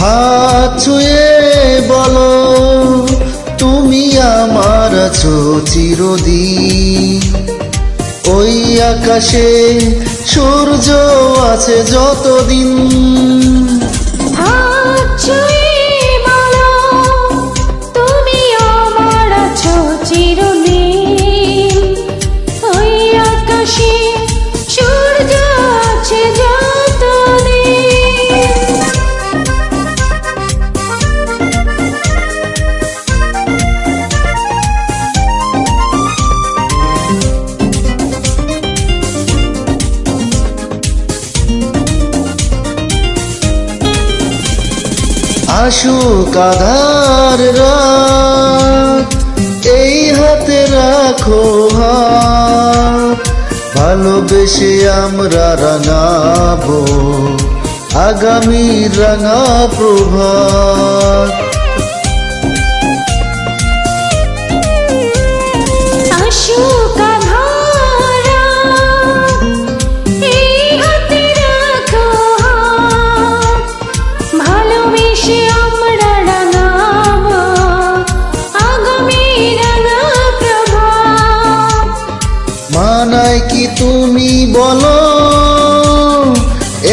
হাত ছুঁয়ে বলো তুমি আমার আছো চিরদিন। ওই আকাশে সূর্য আছে যতদিন। হাত ছুঁয়ে বলো তুমি আমার আছো চিরদিন। ওই আকাশে সূর্য আছে যতদিন। আসুক আধার রাত এই হাতে রাখো হাত। ভালোবেসে আমরা রাঙাবো আগামী রাঙা প্রভাত। আসুক আধার রাত এই হাতে রাখো হাত। ভালোবেসে আমরা রাঙাবো আগামী রাঙা প্রভাত। মানায় কি তুমি বলো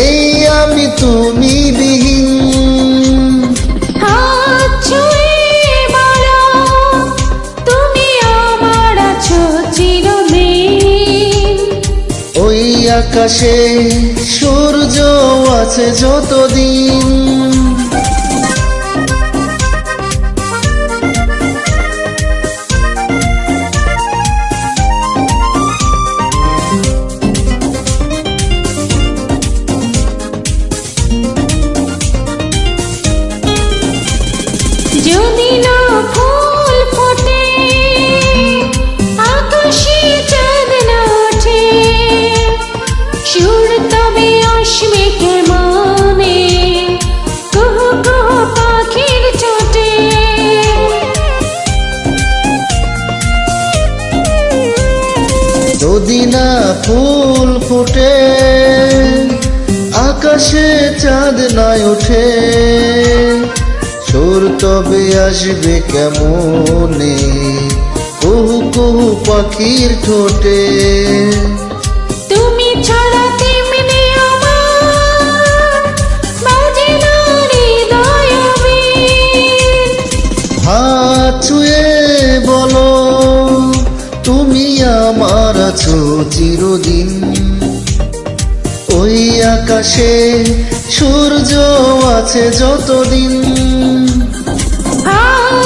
এই আমি তুমি বিহীন। হাত ছুঁয়ে বলো তুমি আমার আছো চিরদিন। ওই আকাশে সূর্য আছে যতদিন। যদি না ফুল ফোটে আকাশে চাঁদ না ওঠে, সুর তবে আসবে কেমনে কুহু কুহু পাখির ঠোঁটে। যদি না ফুল ফোটে আকাশে চাঁদ না ওঠে, সুর তবে আসবে কেমনে কুহু কুহু পাখির ঠোঁটে। তুমি ছাড়া তেমনি আমার বাজে না হৃদয় বীণ। হাত ছুঁয়ে বলো তুমি আমার আছো চিরদিন। ওই আকাশে সূর্য আছে যতদিন। হাত